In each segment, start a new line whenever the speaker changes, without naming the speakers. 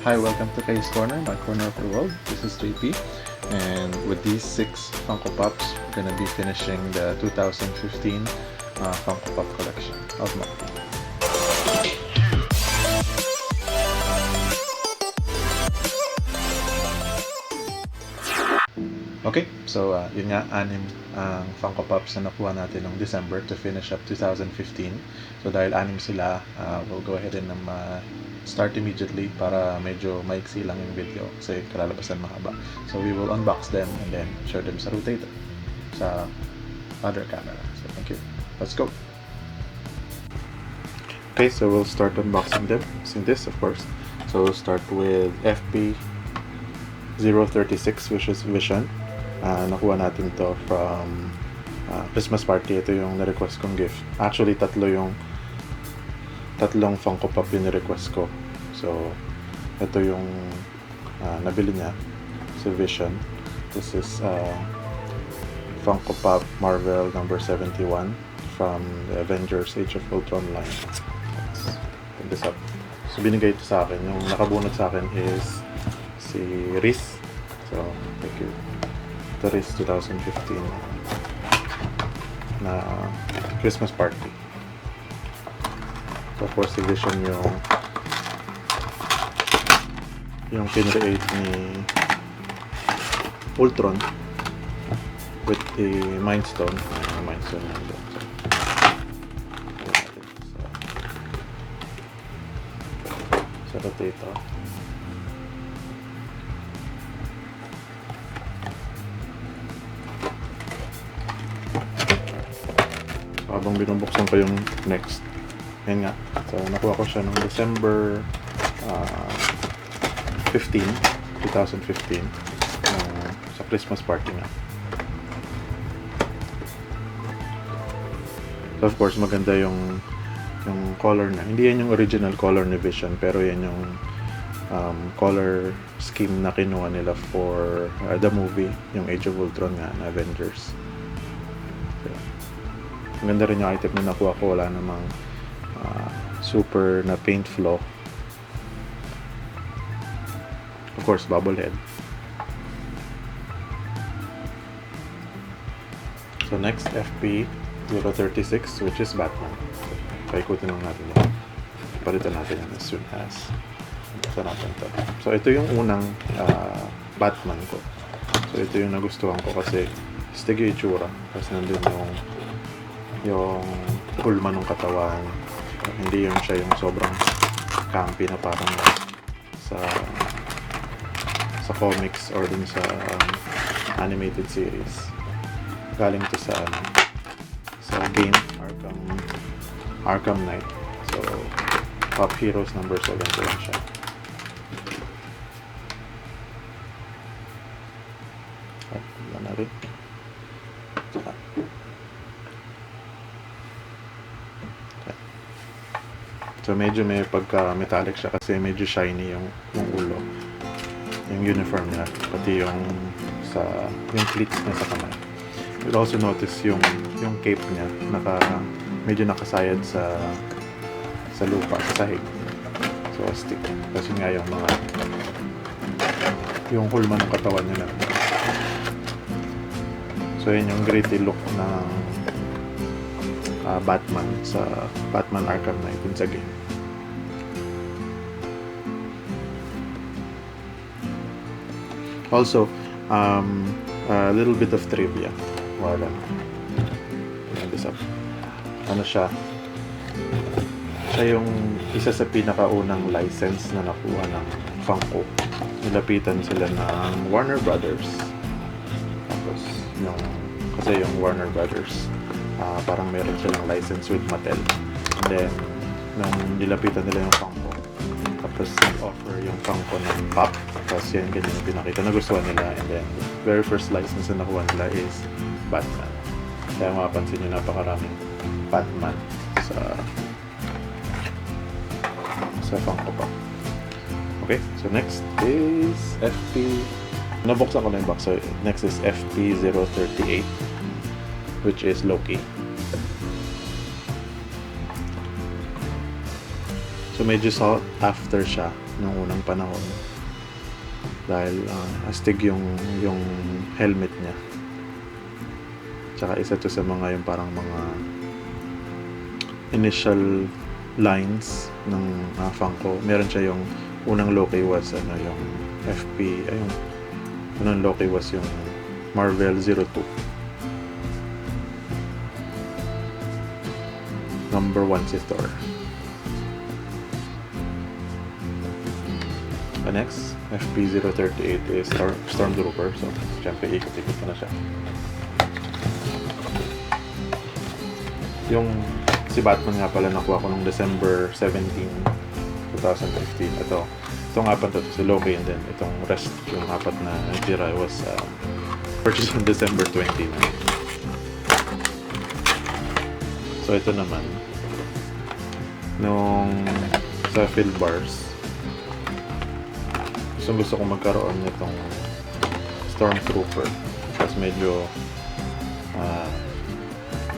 Hi, welcome to Kay's Corner, my corner of the world. This is JP, and with these 6 Funko Pops, we're gonna be finishing the 2015 Funko Pop collection of mine. Okay, so yun nga, 6 ang Funko Pops na nakuha natin noong December to finish up 2015. So dahil 6 sila, we'll go ahead and start immediately para medyo maiksi lang yung video kasi kalalabasan mahaba. So we will unbox them and then share them sa rotator, sa other camera. So thank you. Let's go! Okay, so we'll start unboxing them using this, of course. So we'll start with FP036, which is Vision. Nakuha natin to from Christmas party. Ito yung na-request kong gift. Actually, tatlong Funko Pop yung na-request ko. So, ito yung nabili niya. So, Vision. This is Funko Pop Marvel number 71 from the Avengers Age of Ultron line. Let's put this up. So, binigay ito sa akin. Yung nakabunot sa akin is si Riz. So, thank you. Ito is 2015 na Christmas party. So, of course, si Vision yung pinreate ni Ultron with the Mind Stone. Mind Stone nandun. So, rotator. Habang binubuksan ko yung next, yan nga, so nakuha ko siya noong December 2015 sa Christmas party nga. So of course maganda yung color na, hindi yan yung original color ni Vision, pero yan yung color scheme na kinuha nila for the movie, yung Age of Ultron nga na Avengers. Maganda rin yung item na nakuha ko, wala namang super na paint flaw. Of course, bubble head. So next, FP036, which is Batman. Paikutin lang natin yan. Palitan natin yan as soon as buksan natin ito. So ito yung unang Batman ko. So ito yung nagustuhan ko kasi stig yung itsura. Kasi nandun yung hulma ng katawan. Hindi yung siya yung sobrang campy na parang sa comics or dun sa animated series. Galing to sa game Arkham Knight. So Top Heroes number 7 ko lang siya. Tignan natin. So medyo may pagka-metallic siya kasi medyo shiny yung ulo. Yung uniform niya, pati yung cleats niya sa kamay. You'll also notice yung cape niya, medyo nakasayad sa lupa, sa sahig. So stick. Kasi nga yung hulma ng katawan niya na. So yun yung gritty look ng Batman sa Batman Arkham Knight dun sa game. Also, a little bit of trivia. Wala. This up. Ano siya? Siya yung isa sa pinakaunang license na nakuha ng Funko. Nilapitan sila ng Warner Brothers. Tapos, kasi yung Warner Brothers, parang meron silang license with Mattel. And then, nung nilapitan nila yung Funko, tapos offer yung Funko ng Pop, tapos yan, ganyan yung pinakita. Nagustuhan nila, and then, very first license na nakuha nila is Batman. Kaya mapapansin nyo, napakaraming Batman sa Funko Pop. Okay, so next is nabuksan ko na yung box. So next is FP038, which is Loki. So medyo sought after siya nung unang panahon. Dahil astig yung helmet niya. Tsaka isa to sa mga yung parang mga initial lines ng Funko. Meron siya yung unang Loki was yung unang Loki was yung Marvel 02. Number 1 si Thor. The next, FP038 is Stormtrooper. So, syempre, ikot-ikot ko na siya. Yung si Batman nga pala nakuha ko nung December 17, 2015. Itong apat na to, si Loki, and then itong rest, yung apat na tira was purchased on December 29. So, ito naman, nung sa field bars, gusto ko magkaroon nitong Stormtrooper kasi medyo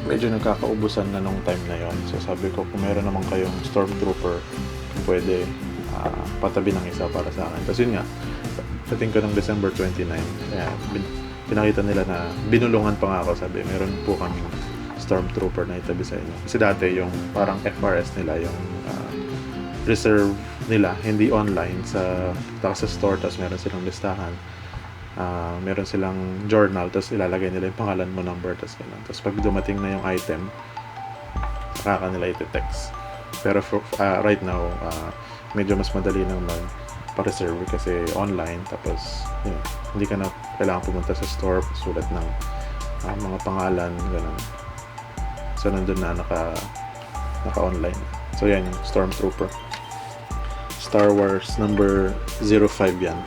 nagkakaubusan na nung time na yon. So sabi ko, kung meron naman kayong Stormtrooper, pwede patabi ng isa para sa akin. Tapos yun nga, dating ko ng December 29, kaya pinakita nila na binulungan pa nga ako. Sabi, meron po kami Stormtrooper na itabi sa inyo. Kasi dati yung parang FRS nila, yung reserve nila, hindi online, sa store, tapos meron silang listahan, meron silang journal, tapos ilalagay nila yung pangalan mo, number, tapos gano'n. Tapos pag dumating na yung item, saka nila iti-text. Pero right now, medyo mas madali nang magpa-reserve kasi online, tapos yun, hindi ka na kailangan pumunta sa store, sulat ng mga pangalan, gano'n. So nandun na naka-online. So yan yung Stormtrooper. Star Wars number 05 yan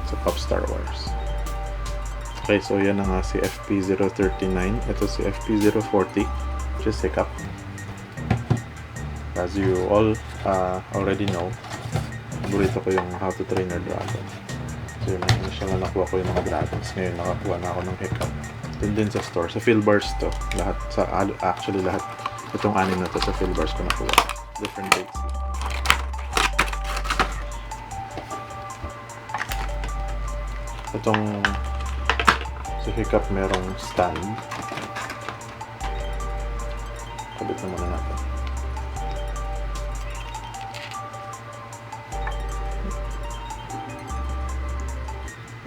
sa Pop Star Wars. Okay, so yan na nga si FP039. Ito si FP040, which is Hiccup. As you all already know, paborito ko yung How to Train Your Dragon. So yun na, initial na nakuha ko yung mga dragons. Ngayon nakakuha na ako ng Hiccup. Ito din sa store. Sa field bars to. Actually lahat. Itong anim na to sa field bars ko nakuha. Different dates. Itong si Hiccup merong stand. Kabit na muna natin.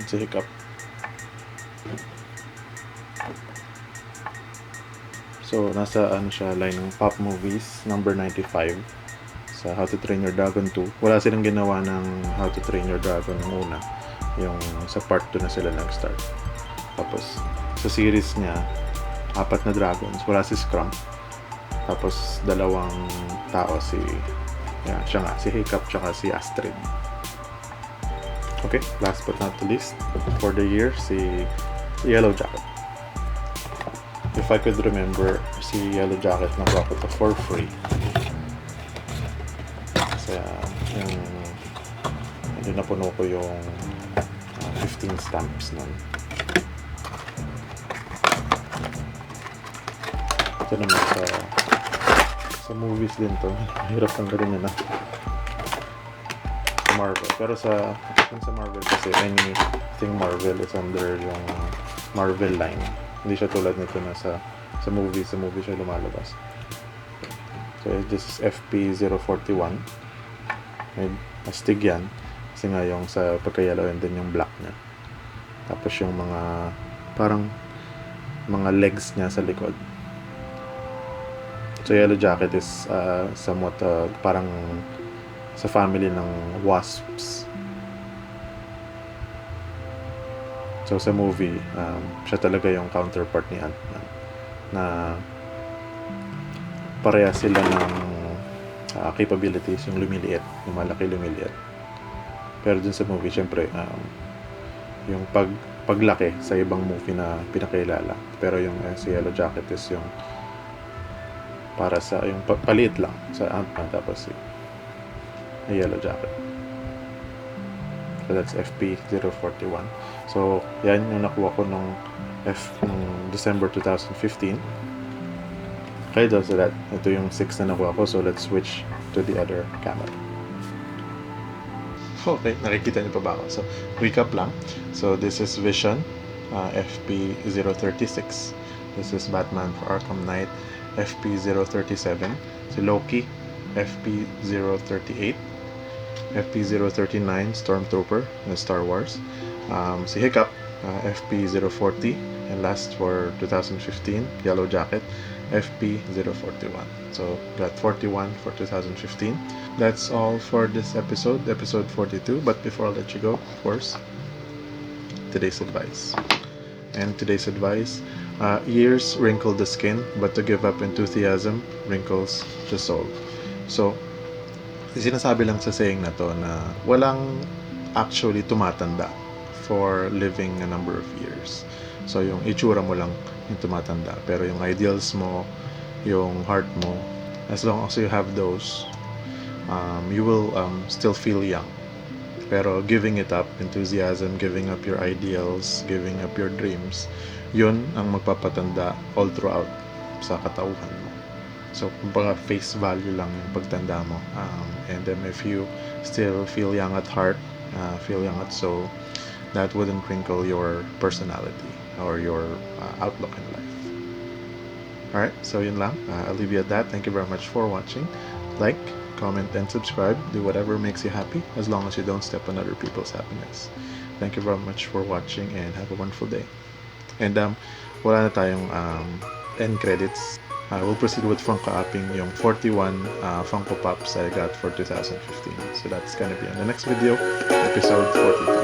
Si Hiccup. So, nasa siya, line ng Pop Movies, number 95. Sa How to Train Your Dragon 2. Wala silang ginawa ng How to Train Your Dragon ng una. Yung sa part 2 na sila nag-start. Tapos sa series niya, 4 na dragons, wala si Scrum, tapos 2 tao, siya nga, si Hiccup tsaka si Astrid. Okay, last but not the least for the year, si Yellow Jacket. If I could remember, si Yellow Jacket nakuha ko to for free kasi yung napuno ko yung 15 stamps nun. Ito naman sa movies din to. Hirap kang ganyan na sa Marvel. Pero sa Marvel kasi anything Marvel is under yung Marvel line. Hindi siya tulad nito na sa movie. Sa movie siya lumalabas. So this is FP041. May astig yan. Kasi nga yung sa pagka-yellow and then yung black niya. Tapos yung mga parang mga legs niya sa likod. So Yellow Jacket is somewhat parang sa family ng wasps. So sa movie, siya talaga yung counterpart ni Ant-Man, na pareha sila ng capabilities, yung lumiliit, yung malaki lumiliit. Pero dun sa movie, syempre, yung paglaki sa ibang movie na pinakilala. Pero yung si Yellow Jacket is yung para sa yung paliit lang sa Ant-Man, tapos si Yellow Jacket. So that's FP041. So yan yung nakuha ko nung December 2015. Okay, so that ito yung 6 na nakuha ko. So let's switch to the other camera. Okay, nakikita niyo pa ba ako? So, recap lang. So, this is Vision, FP036. This is Batman for Arkham Knight, FP037. Si Loki, FP038. FP039, Stormtrooper, Star Wars. Si Hiccup, FP040. And last for 2015, Yellow Jacket, FP041. So, got 41 for 2015. That's all for this episode 42. But before I let you go, of course, today's advice. And today's advice, years wrinkle the skin, but to give up enthusiasm wrinkles the soul. So, sinasabi lang sa saying na to na walang actually tumatanda for living a number of years. So, yung itsura mo lang yung tumatanda. Pero yung ideals mo, yung heart mo, as long as you have those, you will still feel young. Pero giving it up, enthusiasm, giving up your ideals, giving up your dreams, yun ang magpapatanda all throughout sa katauhan mo. So, kumbaga face value lang yung pagtanda mo. And then if you still feel young at heart, feel young at soul, that wouldn't wrinkle your personality or your outlook in life. Alright, so yun lang. I'll leave you at that. Thank you very much for watching. Like, comment, and subscribe. Do whatever makes you happy, as long as you don't step on other people's happiness. Thank you very much for watching, and have a wonderful day. And wala na tayong end credits. We'll proceed with Funko Popping yung 41 Funko Pops I got for 2015. So that's gonna be on the next video, episode 42.